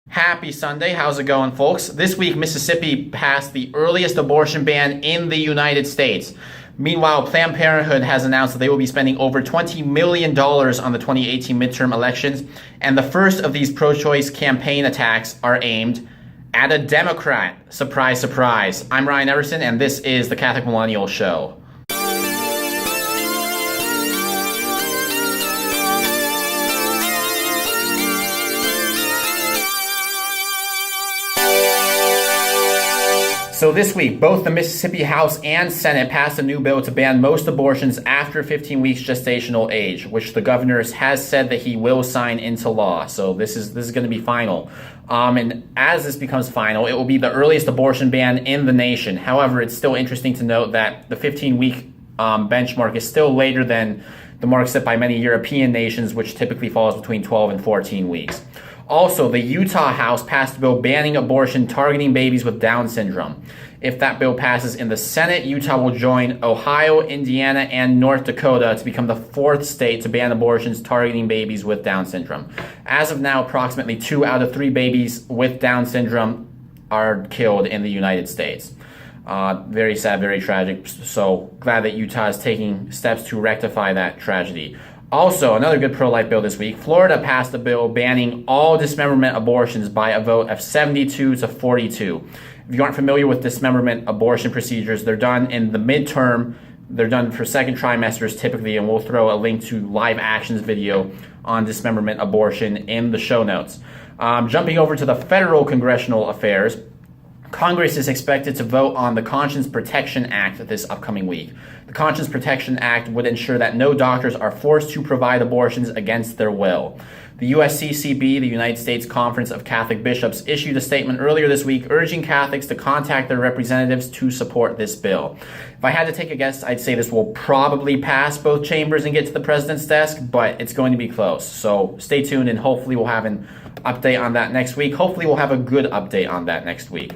Happy Sunday. How's it going, folks? This week, Mississippi passed the earliest abortion ban in the United States. Meanwhile, Planned Parenthood has announced that they will be spending over $20 million on the 2018 midterm elections, and the first of these pro-choice campaign attacks are aimed at a Democrat. Surprise, surprise. I'm Ryan Everson, and this is the Catholic Millennial Show. So this week, both the Mississippi House and Senate passed a new bill to ban most abortions after 15 weeks gestational age, which the governor has said that he will sign into law. So this is going to be final. And as this becomes final, it will be the earliest abortion ban in the nation. However, it's still interesting to note that the 15-week benchmark is still later than the mark set by many European nations, which typically falls between 12 and 14 weeks. Also, the Utah House passed a bill banning abortion targeting babies with Down syndrome. If that bill passes in the Senate, Utah will join Ohio, Indiana, and North Dakota to become the fourth state to ban abortions targeting babies with Down syndrome. As of now, approximately 2 out of 3 babies with Down syndrome are killed in the United States. Very sad, very tragic. So glad that Utah is taking steps to rectify that tragedy. Also, another good pro-life bill this week. Florida passed a bill banning all dismemberment abortions by a vote of 72 to 42. If you aren't familiar with dismemberment abortion procedures, they're done in the midterm. They're done for second trimesters typically, and we'll throw a link to live actions video on dismemberment abortion in the show notes. Jumping over to the federal congressional affairs, Congress is expected to vote on the Conscience Protection Act this upcoming week. The Conscience Protection Act would ensure that no doctors are forced to provide abortions against their will. The USCCB, the United States Conference of Catholic Bishops, issued a statement earlier this week urging Catholics to contact their representatives to support this bill. If I had to take a guess, I'd say this will probably pass both chambers and get to the president's desk, but it's going to be close. So stay tuned, and hopefully we'll have an update on that next week. Hopefully we'll have a good update on that next week.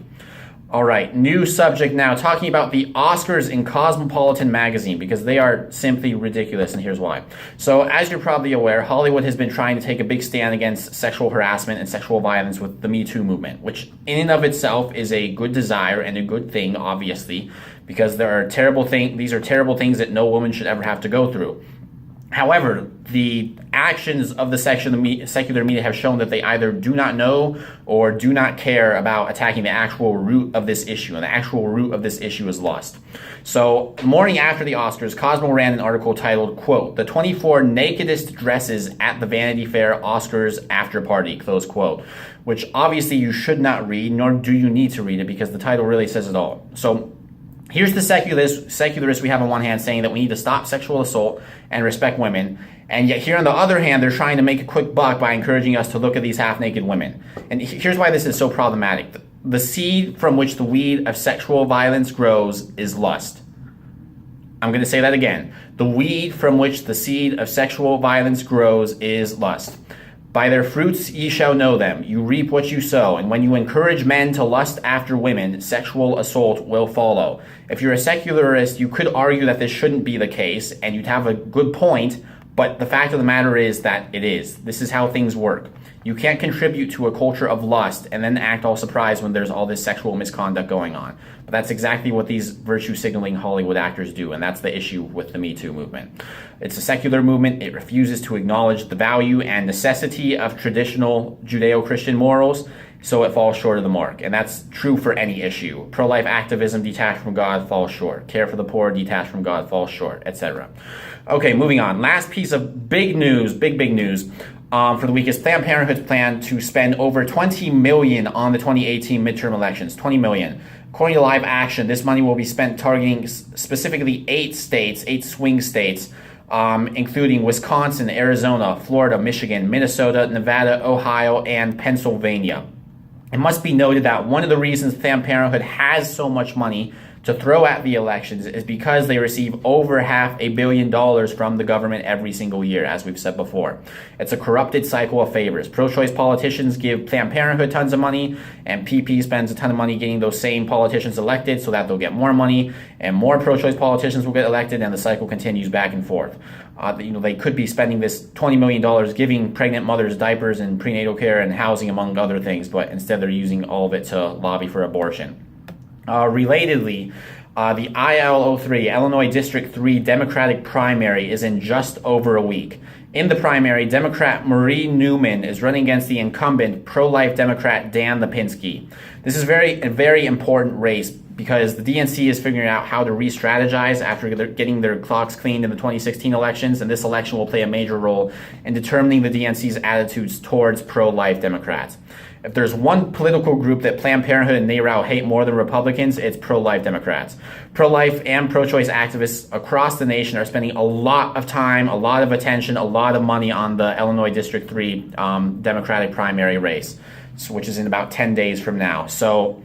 All right, new subject now, talking about the Oscars in Cosmopolitan magazine, because they are simply ridiculous, and here's why. So, as you're probably aware, Hollywood has been trying to take a big stand against sexual harassment and sexual violence with the Me Too movement, which in and of itself is a good desire and a good thing, obviously, because these are terrible things that no woman should ever have to go through. However, the actions of the secular media have shown that they either do not know or do not care about attacking the actual root of this issue, and the actual root of this issue is lust. So, the morning after the Oscars, Cosmo ran an article titled, quote, "The 24 nakedest dresses at the Vanity Fair Oscars after party," close quote, which obviously you should not read, nor do you need to read it, because the title really says it all. So, here's the secularists we have on one hand saying that we need to stop sexual assault and respect women, and yet here on the other hand, they're trying to make a quick buck by encouraging us to look at these half-naked women. And here's why this is so problematic. The seed from which the weed of sexual violence grows is lust. I'm going to say that again. The weed from which the seed of sexual violence grows is lust. By their fruits ye shall know them. You reap what you sow. And when you encourage men to lust after women, sexual assault will follow. If you're a secularist, you could argue that this shouldn't be the case, and you'd have a good point, but the fact of the matter is that it is. This is how things work. You can't contribute to a culture of lust and then act all surprised when there's all this sexual misconduct going on. But that's exactly what these virtue-signaling Hollywood actors do, and that's the issue with the Me Too movement. It's a secular movement. It refuses to acknowledge the value and necessity of traditional Judeo-Christian morals, so it falls short of the mark. And that's true for any issue. Pro-life activism detached from God falls short. Care for the poor detached from God falls short, etc. Okay, moving on. Last piece of big news, big news for the week is Planned Parenthood's plan to spend over $20 million on the 2018 midterm elections. $20 million. According to Live Action, this money will be spent targeting specifically 8 swing states, including Wisconsin, Arizona, Florida, Michigan, Minnesota, Nevada, Ohio, and Pennsylvania. It must be noted that one of the reasons Planned Parenthood has so much money to throw at the elections is because they receive over $500 million from the government every single year, as we've said before. It's a corrupted cycle of favors. Pro-choice politicians give Planned Parenthood tons of money, and PP spends a ton of money getting those same politicians elected so that they'll get more money, and more pro-choice politicians will get elected, and the cycle continues back and forth. They could be spending this $20 million giving pregnant mothers diapers and prenatal care and housing, among other things, but instead they're using all of it to lobby for abortion. Relatedly, the IL03, Illinois District 3 Democratic primary is in just over a week. In the primary, Democrat Marie Newman is running against the incumbent pro-life Democrat Dan Lipinski. This is a very important race because the DNC is figuring out how to re-strategize after getting their clocks cleaned in the 2016 elections, and this election will play a major role in determining the DNC's attitudes towards pro-life Democrats. If there's one political group that Planned Parenthood and NARAL hate more than Republicans, it's pro-life Democrats. Pro-life and pro-choice activists across the nation are spending a lot of time, a lot of attention, a lot of money on the Illinois District 3 Democratic primary race, which is in about 10 days from now. So,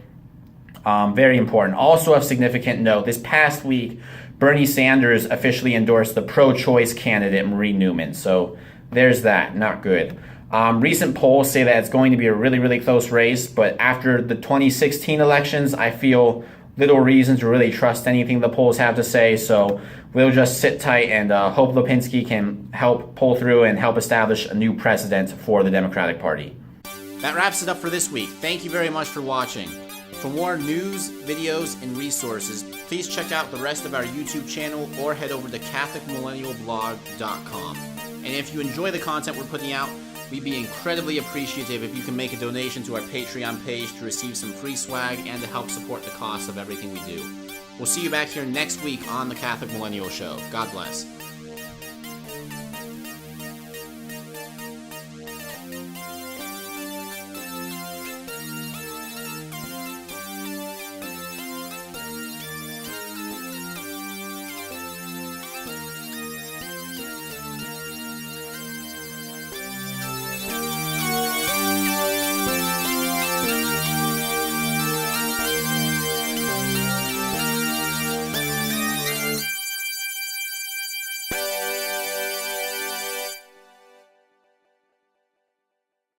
very important. Also of significant note, this past week, Bernie Sanders officially endorsed the pro-choice candidate, Marie Newman. So, there's that. Not good. Recent polls say that it's going to be a really, really close race, but after the 2016 elections, I feel little reason to really trust anything the polls have to say, so we'll just sit tight and hope Lipinski can help pull through and help establish a new precedent for the Democratic Party. That wraps it up for this week. Thank you very much for watching. For more news, videos, and resources, please check out the rest of our YouTube channel or head over to CatholicMillennialBlog.com. And if you enjoy the content we're putting out, we'd be incredibly appreciative if you can make a donation to our Patreon page to receive some free swag and to help support the cost of everything we do. We'll see you back here next week on the Catholic Millennial Show. God bless.